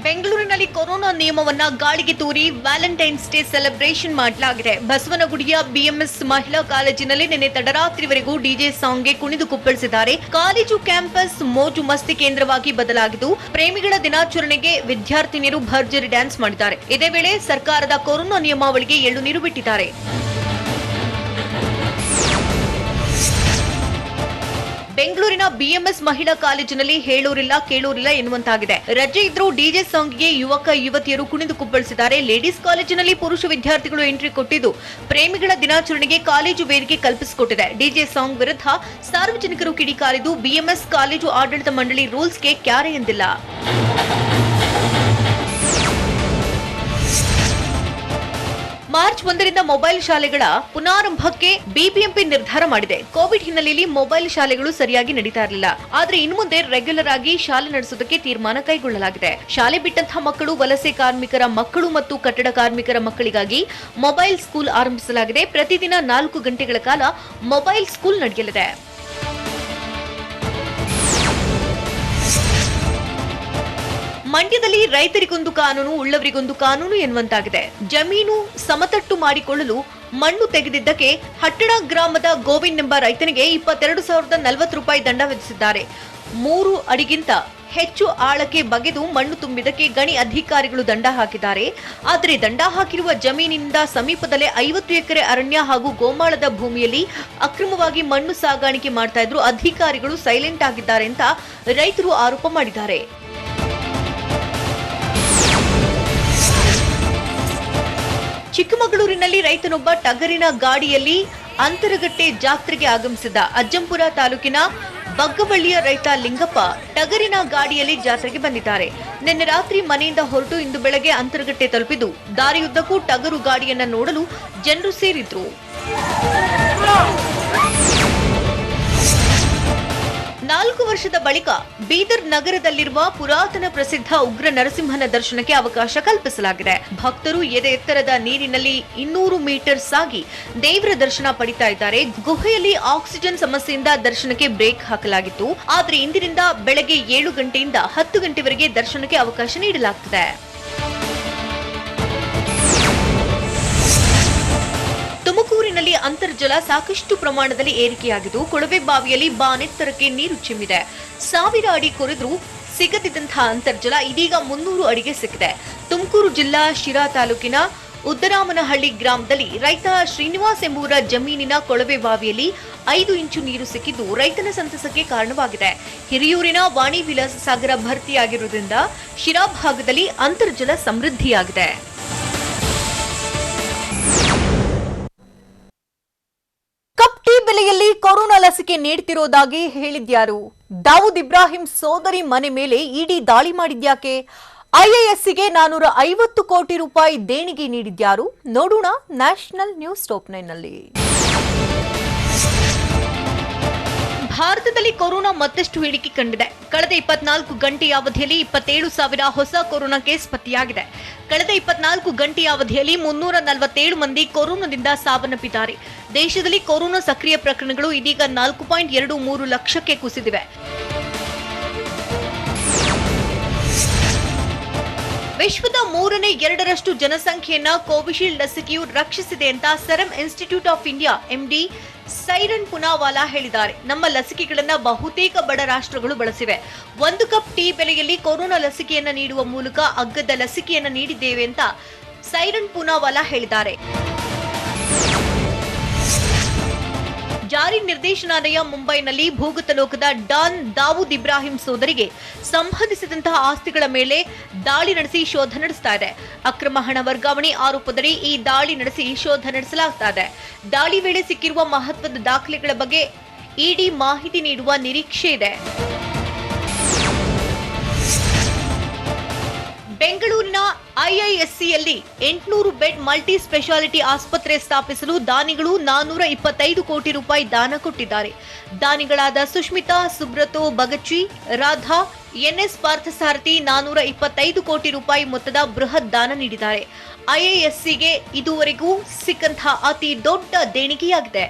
ಬೆಂಗಳೂರಿನಲ್ಲಿ ಕೊರೋನಾ ನಿಯಮವನ್ನ ಗಾಳಿಗೆ ತೂರಿ ವ್ಯಾಲೆಂಟೈನ್ಸ್ ಡೇ ಸೆಲೆಬ್ರೇಷನ್ ಮಾಡಲಾಗಿದೆ. ಬಸವನಗುಡಿಯ ಬಿಎಂಎಸ್ ಮಹಿಳಾ ಕಾಲೇಜಿನಲ್ಲಿ ನಿನ್ನೆ ತಡರಾತ್ರಿವರೆಗೂ ಡಿಜೆ ಸಾಂಗ್ಗೆ ಕುಣಿದು ಕುಪ್ಪಳಿಸಿದ್ದಾರೆ. ಕಾಲೇಜು ಕ್ಯಾಂಪಸ್ ಮೋಜು ಮಸ್ತಿ ಕೇಂದ್ರವಾಗಿ ಬದಲಾಗಿದ್ದು ಪ್ರೇಮಿಗಳ ದಿನಾಚರಣೆಗೆ ವಿದ್ಯಾರ್ಥಿನಿಯರು ಭರ್ಜರಿ ಡ್ಯಾನ್ಸ್ ಮಾಡಿದ್ದಾರೆ. ಇದೇ ವೇಳೆ ಸರ್ಕಾರದ ಕೊರೋನಾ ನಿಯಮಾವಳಿಗೆ ಎಳ್ಳುನೀರು ಬಿಟ್ಟಿದ್ದಾರೆ. ಬೆಂಗಳೂರಿನ ಬಿಎಂಎಸ್ ಮಹಿಳಾ ಕಾಲೇಜಿನಲ್ಲಿ ಹೇಳೋರಿಲ್ಲ ಕೇಳೋರಿಲ್ಲ ಎನ್ನುವಂತಾಗಿದೆ. ರಜೆ ಇದ್ರೂ ಡಿಜೆ ಸಾಂಗ್ಗೆ ಯುವಕ ಯುವತಿಯರು ಕುಣಿದು ಕುಪ್ಪಳಿಸಿದ್ದಾರೆ. ಲೇಡೀಸ್ ಕಾಲೇಜಿನಲ್ಲಿ ಪುರುಷ ವಿದ್ಯಾರ್ಥಿಗಳು ಎಂಟ್ರಿ ಕೊಟ್ಟಿದ್ದು ಪ್ರೇಮಿಗಳ ದಿನಾಚರಣೆಗೆ ಕಾಲೇಜು ವೇದಿಕೆ ಕಲ್ಪಿಸಿಕೊಟ್ಟಿದೆ. ಡಿಜೆ ಸಾಂಗ್ ವಿರುದ್ಧ ಸಾರ್ವಜನಿಕರು ಕಿಡಿಕಾರಿದ್ದು ಬಿಎಂಎಸ್ ಕಾಲೇಜು ಆಡಳಿತ ಮಂಡಳಿ ರೂಲ್ಸ್ಗೆ ಕ್ಯಾರೆ ಎಂದಿಲ್ಲ. ಮಾರ್ಚ್ 1ರಿಂದ ಮೊಬೈಲ್ ಶಾಲೆಗಳ ಪುನಾರಂಭಕ್ಕೆ ಬಿಬಿಎಂಪಿ ನಿರ್ಧಾರ ಮಾಡಿದೆ. ಕೋವಿಡ್ ಹಿನ್ನೆಲೆಯಲ್ಲಿ ಮೊಬೈಲ್ ಶಾಲೆಗಳು ಸರಿಯಾಗಿ ನಡೀತಾ ಇರಲಿಲ್ಲ. ಆದ್ರೆ ಇನ್ನು ಮುಂದೆ ರೆಗ್ಯುಲರ್ ಆಗಿ ಶಾಲೆ ನಡೆಸೋದಕ್ಕೆ ತೀರ್ಮಾನ ಕೈಗೊಳ್ಳಲಾಗಿದೆ. ಶಾಲೆ ಬಿಟ್ಟಂತಹ ಮಕ್ಕಳು, ವಲಸೆ ಕಾರ್ಮಿಕರ ಮಕ್ಕಳು ಮತ್ತು ಕಟ್ಟಡ ಕಾರ್ಮಿಕರ ಮಕ್ಕಳಿಗಾಗಿ ಮೊಬೈಲ್ ಸ್ಕೂಲ್ ಆರಂಭಿಸಲಾಗಿದೆ. ಪ್ರತಿದಿನ 4 ಗಂಟೆಗಳ ಕಾಲ ಮೊಬೈಲ್ ಸ್ಕೂಲ್ ನಡೆಯಲಿದೆ. ಮಂಡ್ಯದಲ್ಲಿ ರೈತರಿಗೊಂದು ಕಾನೂನು, ಉಳ್ಳವರಿಗೊಂದು ಕಾನೂನು ಎನ್ನುವಂತಾಗಿದೆ. ಜಮೀನು ಸಮತಟ್ಟು ಮಾಡಿಕೊಳ್ಳಲು ಮಣ್ಣು ತೆಗೆದಿದ್ದಕ್ಕೆ ಹಟ್ಟಣ ಗ್ರಾಮದ ಗೋವಿಂದ್ ಎಂಬ ರೈತನಿಗೆ 22,040 ರೂಪಾಯಿ ದಂಡ ವಿಧಿಸಿದ್ದಾರೆ. 3 ಅಡಿಗಿಂತ ಹೆಚ್ಚು ಆಳಕ್ಕೆ ಬಗೆದು ಮಣ್ಣು ತುಂಬಿದ್ದಕ್ಕೆ ಗಣಿ ಅಧಿಕಾರಿಗಳು ದಂಡ ಹಾಕಿದ್ದಾರೆ. ಆದರೆ ದಂಡ ಹಾಕಿರುವ ಜಮೀನಿನಿಂದ ಸಮೀಪದಲ್ಲೇ 50 ಎಕರೆ ಅರಣ್ಯ ಹಾಗೂ ಗೋಮಾಳದ ಭೂಮಿಯಲ್ಲಿ ಅಕ್ರಮವಾಗಿ ಮಣ್ಣು ಸಾಗಾಣಿಕೆ ಮಾಡ್ತಾ ಇದ್ರು. ಅಧಿಕಾರಿಗಳು ಸೈಲೆಂಟ್ ಆಗಿದ್ದಾರೆ ಅಂತ ರೈತರು ಆರೋಪ ಮಾಡಿದ್ದಾರೆ. ಚಿಕ್ಕಮಗಳೂರಿನಲ್ಲಿ ರೈತನೊಬ್ಬ ಟಗರಿನ ಗಾಡಿಯಲ್ಲಿ ಅಂತರಗಟ್ಟೆ ಜಾತ್ರೆಗೆ ಆಗಮಿಸಿದ್ದ. ಅಜ್ಜಂಪುರ ತಾಲೂಕಿನ ಬಗ್ಗವಳ್ಳಿಯ ರೈತ ಲಿಂಗಪ್ಪ ಟಗರಿನ ಗಾಡಿಯಲ್ಲಿ ಜಾತ್ರೆಗೆ ಬಂದಿದ್ದಾರೆ. ನಿನ್ನೆ ರಾತ್ರಿ ಮನೆಯಿಂದ ಹೊರಟು ಇಂದು ಬೆಳಗ್ಗೆ ಅಂತರಗಟ್ಟೆ ತಲುಪಿದ್ದು ದಾರಿಯುದ್ದಕ್ಕೂ ಟಗರು ಗಾಡಿಯನ್ನ ನೋಡಲು ಜನರು ಸೇರಿದ್ರು. 4 ವರ್ಷದ ಬಳಿಕ ಬೀದರ್ ನಗರದಲ್ಲಿರುವ ಪುರಾತನ ಪ್ರಸಿದ್ಧ ಉಗ್ರ ನರಸಿಂಹನ ದರ್ಶನಕ್ಕೆ ಅವಕಾಶ ಕಲ್ಪಿಸಲಾಗಿದೆ. ಭಕ್ತರು ಎದೆ ಎತ್ತರದ ನೀರಿನಲ್ಲಿ 200 ಮೀಟರ್ ಸಾಗಿ ದೇವರ ದರ್ಶನ ಪಡಿತಾ ಇದ್ದಾರೆ. ಗುಹೆಯಲ್ಲಿ ಆಕ್ಸಿಜನ್ ಸಮಸ್ಯೆಯಿಂದ ದರ್ಶನಕ್ಕೆ ಬ್ರೇಕ್ ಹಾಕಲಾಗಿತ್ತು. ಆದರೆ ಇಂದಿನಿಂದ ಬೆಳಗ್ಗೆ 7 ಗಂಟೆಯಿಂದ 10 ಗಂಟೆವರೆಗೆ ದರ್ಶನಕ್ಕೆ ಅವಕಾಶ ನೀಡಲಾಗುತ್ತದೆ. ತುಮಕೂರಿನಲ್ಲಿ ಅಂತರ್ಜಲ ಸಾಕಷ್ಟು ಪ್ರಮಾಣದಲ್ಲಿ ಏರಿಕೆಯಾಗಿದ್ದು ಕೊಳವೆ ಬಾವಿಯಲ್ಲಿ ಬಾನೆತ್ತರಕ್ಕೆ ನೀರು ಚಿಮ್ಮಿದೆ. 1000 ಅಡಿ ಕೊರೆದರೂ ಸಿಗದಿದ್ದಂತಹ ಅಂತರ್ಜಲ ಇದೀಗ 300 ಅಡಿಗೆ ಸಿಕ್ಕಿದೆ. ತುಮಕೂರು ಜಿಲ್ಲಾ ಶಿರಾ ತಾಲೂಕಿನ ಉದ್ದರಾಮನಹಳ್ಳಿ ಗ್ರಾಮದಲ್ಲಿ ರೈತ ಶ್ರೀನಿವಾಸ್ ಎಂಬುವರ ಜಮೀನಿನ ಕೊಳವೆ ಬಾವಿಯಲ್ಲಿ 5 ಇಂಚು ನೀರು ಸಿಕ್ಕಿದ್ದು ರೈತನ ಸಂತಸಕ್ಕೆ ಕಾರಣವಾಗಿದೆ. ಹಿರಿಯೂರಿನ ವಾಣಿ ವಿಲಾಸ ಸಾಗರ ಭರ್ತಿಯಾಗಿರುವುದರಿಂದ ಶಿರಾ ಭಾಗದಲ್ಲಿ ಅಂತರ್ಜಲ ಸಮೃದ್ಧಿಯಾಗಿದೆ. ಬೆಲೆಯಲ್ಲಿ ಕೊರೋನಾ ಲಸಿಕೆ ನೀಡುತ್ತಿರುವುದಾಗಿ ಹೇಳಿದ್ಯಾರು? ದಾವೂದ್ ಇಬ್ರಾಹಿಂ ಸೋದರಿ ಮನೆ ಮೇಲೆ ಇಡಿ ದಾಳಿ ಮಾಡಿದ್ಯಾಕೆ? ಐಎಎಸ್ಸಿಗೆ 450 ಕೋಟಿ ರೂಪಾಯಿ ದೇಣಿಗೆ ನೀಡಿದ್ಯಾರು? ನೋಡೋಣ ನ್ಯಾಷನಲ್ ನ್ಯೂಸ್ ಟಾಪ್ 9 ನಲ್ಲಿ. ಭಾರತದಲ್ಲಿ ಕೊರೋನಾ ಮತ್ತಷ್ಟು ಇಳಿಕೆ ಕಂಡಿದೆ. ಕಳೆದ 24 ಗಂಟೆಯ ಅವಧಿಯಲ್ಲಿ 27,000 ಹೊಸ ಕೊರೋನಾ ಕೇಸ್ ಪತ್ತೆಯಾಗಿದೆ. ಕಳೆದ 24 ಗಂಟೆಯ ಅವಧಿಯಲ್ಲಿ 347 ಮಂದಿ ಕೊರೋನಾದಿಂದ ಸಾವನ್ನಪ್ಪಿದ್ದಾರೆ. ದೇಶದಲ್ಲಿ ಕೊರೋನಾ ಸಕ್ರಿಯ ಪ್ರಕರಣಗಳು ಇದೀಗ 4.23 ಲಕ್ಷಕ್ಕೆ ಕುಸಿದಿವೆ. ವಿಶ್ವದ 3/2 ಜನಸಂಖ್ಯೆಯನ್ನ ಕೋವಿಶೀಲ್ಡ್ ಲಸಿಕೆಯು ರಕ್ಷಿಸಿದೆ ಅಂತ serum institute of India MD siren Poonawalla ಹೇಳಿದ್ದಾರೆ. ನಮ್ಮ ಲಸಿಕೆಗಳನ್ನ ಬಹುತೇಕ ಬಡ ರಾಷ್ಟ್ರಗಳು ಬಳಸಿವೆ. 1 ಕಪ್ ಟೀ ಬೆಲೆಯಲ್ಲಿ ಕೊರೋನಾ ಲಸಿಕೆಯನ್ನ ನೀಡುವ ಮೂಲಕ ಅಗ್ಗದ ಲಸಿಕೆಯನ್ನ ನೀಡಿದ್ದೇವೆ ಅಂತ ಸೈರನ್ ಪೂನಾವಾಲಾ ಹೇಳಿದ್ದಾರೆ. ಜಾರಿ ನಿರ್ದೇಶನಾಲಯ ಮುಂಬೈನಲ್ಲಿ ಭೂಗತ ಲೋಕದ ಡಾನ್ ದಾವೂದ್ ಇಬ್ರಾಹಿಂ ಸೋದರಿಗೆ ಸಂಬಂಧಿಸಿದಂತಹ ಆಸ್ತಿಗಳ ಮೇಲೆ ದಾಳಿ ನಡೆಸಿ ಶೋಧ ನಡೆಸ್ತಾ ಇದೆ. ಅಕ್ರಮ ಹಣ ವರ್ಗಾವಣೆ ಆರೋಪದಡಿ ಈ ದಾಳಿ ನಡೆಸಿ ಶೋಧ ನಡೆಸಲಾಗ್ತಾ ಇದೆ. ದಾಳಿ ವೇಳೆ ಸಿಕ್ಕಿರುವ ಮಹತ್ವದ ದಾಖಲೆಗಳ ಬಗ್ಗೆ ಇಡಿ ಮಾಹಿತಿ ನೀಡುವ ನಿರೀಕ್ಷೆ ಇದೆ. ಬೆಂಗಳೂರಿನ ಐಐಎಸ್ಸಿಯಲ್ಲಿ 800 ಬೆಡ್ ಮಲ್ಟಿ ಸ್ಪೆಷಾಲಿಟಿ ಆಸ್ಪತ್ರೆ ಸ್ಥಾಪಿಸಲು ದಾನಿಗಳು 425 ಕೋಟಿ ರೂಪಾಯಿ ದಾನ ಕೊಟ್ಟಿದ್ದಾರೆ. ದಾನಿಗಳಾದ ಸುಷ್ಮಿತಾ, ಸುಬ್ರತೋ ಬಗಚಿ, ರಾಧಾ, ಎನ್ಎಸ್ ಪಾರ್ಥಸಾರಥಿ 425 ಕೋಟಿ ರೂಪಾಯಿ ಮೊತ್ತದ ಬೃಹತ್ ದಾನ ನೀಡಿದ್ದಾರೆ. ಐಐಎಸ್ಸಿಗೆ ಇದುವರೆಗೂ ಸಿಕ್ಕಂತಹ ಅತಿ ದೊಡ್ಡ ದೇಣಿಗೆಯಾಗಿದೆ.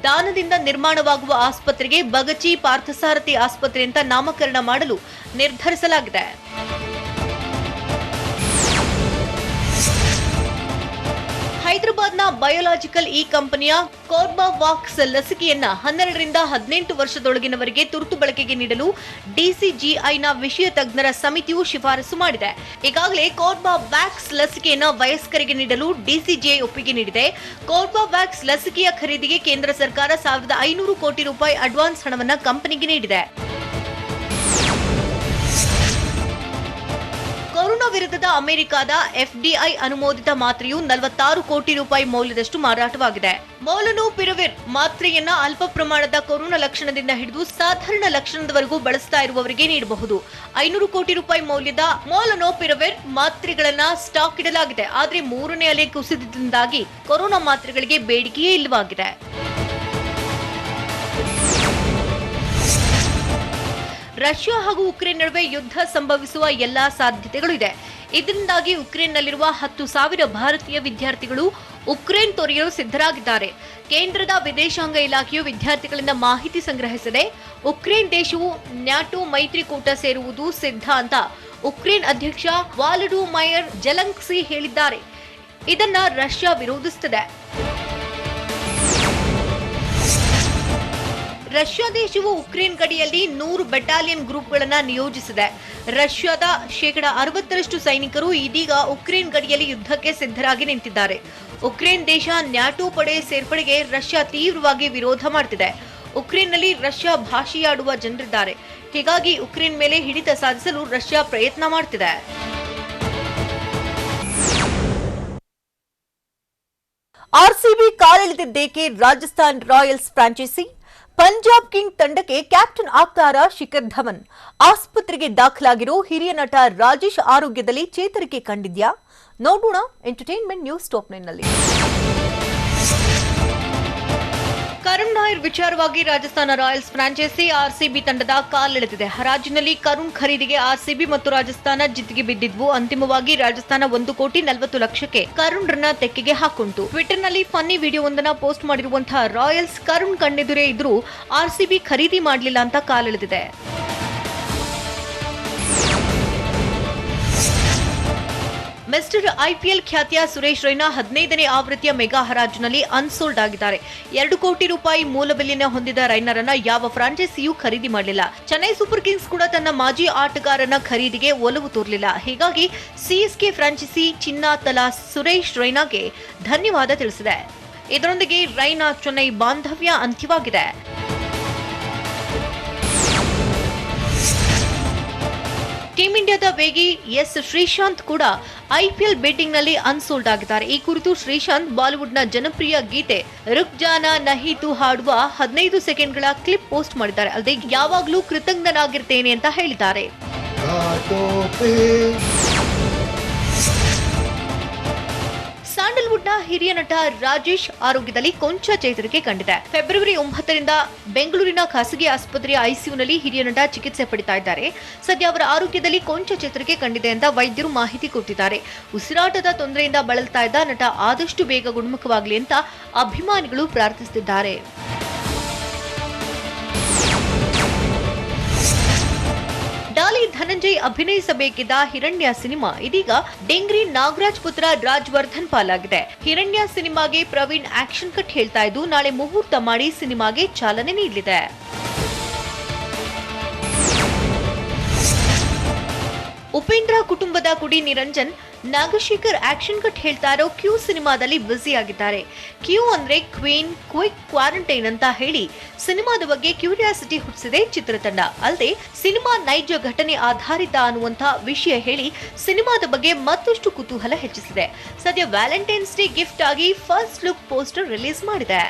ದಾನದಿಂದ ನಿರ್ಮಾಣವಾಗುವ ಆಸ್ಪತ್ರೆಗೆ ಬಗಚಿ ಪಾರ್ಥಸಾರಥಿ ಆಸ್ಪತ್ರೆ ಅಂತ ನಾಮಕರಣ ಮಾಡಲು ನಿರ್ಧರಿಸಲಾಗಿದೆ. ಹೈದರಾಬಾದ್ನ ಬಯೋಲಾಜಿಕಲ್ ಈ ಕಂಪನಿಯ ಕೋರ್ಬಾವಾಕ್ಸ್ ಲಸಿಕೆಯನ್ನ 12 ರಿಂದ 18 ವರ್ಷದೊಳಗಿನವರಿಗೆ ತುರ್ತು ಬಳಕೆಗೆ ನೀಡಲು ಡಿಸಿಜಿಐನ ವಿಷಯ ತಜ್ಞರ ಸಮಿತಿಯು ಶಿಫಾರಸು ಮಾಡಿದೆ. ಈಗಾಗಲೇ ಕೋರ್ಬಾವ್ಯಾಕ್ಸ್ ಲಸಿಕೆಯನ್ನ ವಯಸ್ಕರಿಗೆ ನೀಡಲು ಡಿಸಿಜಿಐ ಒಪ್ಪಿಗೆ ನೀಡಿದೆ. ಕೋರ್ಬಾವ್ಯಾಕ್ಸ್ ಲಸಿಕೆಯ ಖರೀದಿಗೆ ಕೇಂದ್ರ ಸರ್ಕಾರ 1500 ಕೋಟಿ ರೂಪಾಯಿ ಅಡ್ವಾನ್ಸ್ ಹಣವನ್ನ ಕಂಪನಿಗೆ ನೀಡಿದೆ. ಕೊರೋನಾ ವಿರುದ್ಧದ ಅಮೆರಿಕದ ಎಫ್ಡಿಐ ಅನುಮೋದಿತ ಮಾತ್ರೆಯು 46 ಕೋಟಿ ರೂಪಾಯಿ ಮೌಲ್ಯದಷ್ಟು ಮಾರಾಟವಾಗಿದೆ. ಮೊಲನುಪಿರವಿರ್ ಮಾತ್ರೆಯನ್ನ ಅಲ್ಪ ಪ್ರಮಾಣದ ಕೊರೋನಾ ಲಕ್ಷಣದಿಂದ ಹಿಡಿದು ಸಾಧಾರಣ ಲಕ್ಷಣದವರೆಗೂ ಬಳಸ್ತಾ ಇರುವವರಿಗೆ ನೀಡಬಹುದು. 500 ಕೋಟಿ ರೂಪಾಯಿ ಮೌಲ್ಯದ ಮೊಲನುಪಿರವಿರ್ ಮಾತ್ರೆಗಳನ್ನ ಸ್ಟಾಕ್ ಇಡಲಾಗಿದೆ. ಆದರೆ 3ನೇ ಅಲೆ ಕುಸಿತದಿಂದಾಗಿ ಕೊರೋನಾ ಮಾತ್ರೆಗಳಿಗೆ ಬೇಡಿಕೆಯೇ ಇಲ್ಲವಾಗಿದೆ. ರಷ್ಯಾ ಹಾಗೂ ಉಕ್ರೇನ್ ನಡುವೆ ಯುದ್ಧ ಸಂಭವಿಸುವ ಎಲ್ಲಾ ಸಾಧ್ಯತೆಗಳು ಇದೆ. ಇದರಿಂದಾಗಿ ಉಕ್ರೇನ್ನಲ್ಲಿರುವ 10,000 ಭಾರತೀಯ ವಿದ್ಯಾರ್ಥಿಗಳು ಉಕ್ರೇನ್ ತೊರೆಯಲು ಸಿದ್ಧರಾಗಿದ್ದಾರೆ. ಕೇಂದ್ರದ ವಿದೇಶಾಂಗ ಇಲಾಖೆಯು ವಿದ್ಯಾರ್ಥಿಗಳಿಂದ ಮಾಹಿತಿ ಸಂಗ್ರಹಿಸಿದೆ. ಉಕ್ರೇನ್ ದೇಶವು ನ್ಯಾಟೋ ಮೈತ್ರಿಕೂಟ ಸೇರುವುದು ಸಿದ್ಧ ಅಂತ ಉಕ್ರೇನ್ ಅಧ್ಯಕ್ಷ ವಾಲಡಿಮೈರ್ ಜೆಲೆನ್ಸ್ಕಿ ಹೇಳಿದ್ದಾರೆ. ಇದನ್ನ ರಷ್ಯಾ ವಿರೋಧಿಸುತ್ತದೆ. ರಷ್ಯಾ ದೇಶವು ಉಕ್ರೇನ್ ಗಡಿಯಲ್ಲಿ 100 ಬೆಟಾಲಿಯನ್ ಗ್ರೂಪ್ಗಳನ್ನು ನಿಯೋಜಿಸಿದೆ. ರಷ್ಯಾದ 60% ಸೈನಿಕರು ಇದೀಗ ಉಕ್ರೇನ್ ಗಡಿಯಲ್ಲಿ ಯುದ್ಧಕ್ಕೆ ಸಿದ್ಧರಾಗಿ ನಿಂತಿದ್ದಾರೆ. ಉಕ್ರೇನ್ ದೇಶ ನ್ಯಾಟೋ ಪಡೆ ಸೇರ್ಪಡೆಗೆ ರಷ್ಯಾ ತೀವ್ರವಾಗಿ ವಿರೋಧ ಮಾಡುತ್ತಿದೆ. ಉಕ್ರೇನ್ನಲ್ಲಿ ರಷ್ಯಾ ಭಾಷೆಯಾಡುವ ಜನರಿದ್ದಾರೆ. ಹೀಗಾಗಿ ಉಕ್ರೇನ್ ಮೇಲೆ ಹಿಡಿತ ಸಾಧಿಸಲು ರಷ್ಯಾ ಪ್ರಯತ್ನ ಮಾಡುತ್ತಿದೆ. ಆರ್ಸಿಬಿ ಕಾಲೆಳೆದಿದ್ದೇಕೆ? Rajasthan Royals franchise Punjab King ತಂಡಕ್ಕೆ ಕ್ಯಾಪ್ಟನ್ ಆಗ್ತಾರಾ ಶಿಖರ್ ಧವನ್? ಆಸ್ಪತ್ರೆಗೆ ದಾಖಲಾಗಿರೋ ಹಿರಿಯ ನಟ ರಾಜೇಶ್ ಆರೋಗ್ಯದಲ್ಲಿ ಚೇತರಿಕೆ ಕಂಡಿದ್ಯಾ? ನೋಡೋಣ ಎಂಟರ್ಟೈನ್ಮೆಂಟ್ ನ್ಯೂಸ್ ಟಾಪ್ 9 ನಲ್ಲಿ. ಕರುಣ್ ನಾಯರ್ ವಿಚಾರವಾಗಿ ರಾಜಸ್ಥಾನ ರಾಯಲ್ಸ್ ಫ್ರಾಂಚೈಸಿ ಆರ್ಸಿಬಿ ತಂಡದ ಕಾಲೆಳೆದಿದೆ. ಹರಾಜಿನಲ್ಲಿ ಕರುಣ್ ಖರೀದಿಗೆ ಆರ್ಸಿಬಿ ಮತ್ತು ರಾಜಸ್ಥಾನ ಜಿದ್ದಿಗೆ ಬಿದ್ದಿದ್ವು. ಅಂತಿಮವಾಗಿ ರಾಜಸ್ಥಾನ 1,40,00,000ಕ್ಕೆ ಕರುಣ್ ರನ್ನ ತೆಕ್ಕೆಗೆ ಹಾಕೊಂತು. ಟ್ವಿಟರ್ನಲ್ಲಿ ಫನ್ನಿ ವಿಡಿಯೋವೊಂದನ್ನು ಪೋಸ್ಟ್ ಮಾಡಿರುವಂತಹ ರಾಯಲ್ಸ್ ಕರುಣ್ ಕಣ್ಣೆದುರೇ ಇದ್ರೂ ಆರ್ಸಿಬಿ ಖರೀದಿ ಮಾಡಲಿಲ್ಲ ಅಂತ ಕಾಲೆಳೆದಿದೆ. ಮಿಸ್ಟರ್ ಐಪಿಎಲ್ ಖ್ಯಾತಿಯ ಸುರೇಶ್ ರೈನಾ 15ನೇ ಆವೃತ್ತಿಯ ಮೆಗಾ ಹರಾಜಿನಲ್ಲಿ ಅನ್ಸೋಲ್ಡ್ ಆಗಿದ್ದಾರೆ. 2 ಕೋಟಿ ರೂಪಾಯಿ ಮೂಲ ಬೆಲೆಯನ್ನು ಹೊಂದಿದ ರೈನರನ್ನ ಯಾವ ಫ್ರಾಂಚೈಸಿಯೂ ಖರೀದಿ ಮಾಡಲಿಲ್ಲ. ಚೆನ್ನೈ ಸೂಪರ್ ಕಿಂಗ್ಸ್ ಕೂಡ ತನ್ನ ಮಾಜಿ ಆಟಗಾರನ ಖರೀದಿಗೆ ಒಲವು ತೋರಲಿಲ್ಲ. ಹೀಗಾಗಿ ಸಿಎಸ್ಕೆ ಫ್ರಾಂಚೈಸಿ ಚಿನ್ನ ತಲಾ ಸುರೇಶ್ ರೈನಾಗೆ ಧನ್ಯವಾದ ತಿಳಿಸಿದೆ. ಇದರೊಂದಿಗೆ ರೈನಾ ಚೆನ್ನೈ ಬಾಂಧವ್ಯ ಅಂತ್ಯವಾಗಿದೆ. ಟೀಂ ಇಂಡಿಯಾದ ವೇಗಿ ಎಸ್ ಶ್ರೀಶಾಂತ್ ಕೂಡ ಐಪಿಎಲ್ ಬೆಟ್ಟಿಂಗ್ನಲ್ಲಿ ಅನ್ಸೋಲ್ಡ್ ಆಗಿದ್ದಾರೆ. ಈ ಕುರಿತು ಶ್ರೀಶಾಂತ್ ಬಾಲಿವುಡ್ನ ಜನಪ್ರಿಯ ಗೀತೆ ರುಕ್ ಜಾನಾ ನಹಿ ತು ಹಾಡುವ 15 ಸೆಕೆಂಡ್ಗಳ ಕ್ಲಿಪ್ ಪೋಸ್ಟ್ ಮಾಡಿದ್ದಾರೆ. ಅಲ್ಲದೆ ಯಾವಾಗಲೂ ಕೃತಜ್ಞನಾಗಿರ್ತೇನೆ ಅಂತ ಹೇಳಿದ್ದಾರೆ. ಸ್ಯಾಂಡಲ್ವುಡ್ನ ಹಿರಿಯ ನಟ ರಾಜೇಶ್ ಆರೋಗ್ಯದಲ್ಲಿ ಕೊಂಚ ಚೇತರಿಕೆ ಕಂಡಿದೆ. ಫೆಬ್ರವರಿ 9ರಿಂದ ಬೆಂಗಳೂರಿನ ಖಾಸಗಿ ಆಸ್ಪತ್ರೆಯ ಐಸಿಯುನಲ್ಲಿ ಹಿರಿಯ ನಟ ಚಿಕಿತ್ಸೆ ಪಡಿತಾ ಇದ್ದಾರೆ. ಸದ್ಯ ಅವರ ಆರೋಗ್ಯದಲ್ಲಿ ಕೊಂಚ ಚೇತರಿಕೆ ಕಂಡಿದೆ ಅಂತ ವೈದ್ಯರು ಮಾಹಿತಿ ಕೊಟ್ಟಿದ್ದಾರೆ. ಉಸಿರಾಟದ ತೊಂದರೆಯಿಂದ ಬಳಲ್ತಾ ಇದ್ದ ನಟ ಆದಷ್ಟು ಬೇಗ ಗುಣಮುಖವಾಗಲಿ ಅಂತ ಅಭಿಮಾನಿಗಳು ಪ್ರಾರ್ಥಿಸುತ್ತಿದ್ದಾರೆ. ಡಾಲಿ ಧನಂಜಯ್ ಅಭಿನಯಿಸಬೇಕಿದ್ದ ಹಿರಣ್ಯ ಸಿನಿಮಾ ಇದೀಗ ಡೆಂಗ್ರಿ ನಾಗರಾಜ್ ಪುತ್ರ ರಾಜ್ವರ್ಧನ್ ಪಾಲಾಗಿದೆ. ಹಿರಣ್ಯ ಸಿನಿಮಾಗೆ ಪ್ರವೀಣ್ ಆಕ್ಷನ್ ಕಟ್ ಹೇಳ್ತಾ ಇದ್ದು ನಾಳೆ ಮುಹೂರ್ತ ಮಾಡಿ ಸಿನಿಮಾಗೆ ಚಾಲನೆ ನೀಡಲಿದೆ. ಉಪೇಂದ್ರ ಕುಟುಂಬದ ಕುಡಿ ನಿರಂಜನ್ ನಾಗಶೇಖರ್ ಆಕ್ಷನ್ ಕಟ್ ಹೇಳ್ತಾ ಇರೋ ಕ್ಯೂ ಸಿನಿಮಾದಲ್ಲಿ ಬ್ಯುಸಿ ಆಗಿದ್ದಾರೆ. ಕ್ಯೂ ಅಂದ್ರೆ ಕ್ವೀನ್ ಕ್ವಿಕ್ ಕ್ವಾರಂಟೈನ್ ಅಂತ ಹೇಳಿ ಸಿನಿಮಾದ ಬಗ್ಗೆ ಕ್ಯೂರಿಯಾಸಿಟಿ ಹುಟ್ಟಿಸಿದೆ ಚಿತ್ರತಂಡ. ಅಲ್ಲದೆ ಸಿನಿಮಾ ನೈಜ ಘಟನೆ ಆಧಾರಿತ ಅನ್ನುವಂತ ವಿಷಯ ಹೇಳಿ ಸಿನಿಮಾದ ಬಗ್ಗೆ ಮತ್ತಷ್ಟು ಕುತೂಹಲ ಹೆಚ್ಚಿಸಿದೆ. ಸದ್ಯ ವ್ಯಾಲೆಂಟೈನ್ಸ್ ಡೇ ಗಿಫ್ಟ್ ಆಗಿ ಫಸ್ಟ್ ಲುಕ್ ಪೋಸ್ಟರ್ ರಿಲೀಸ್ ಮಾಡಿದೆ.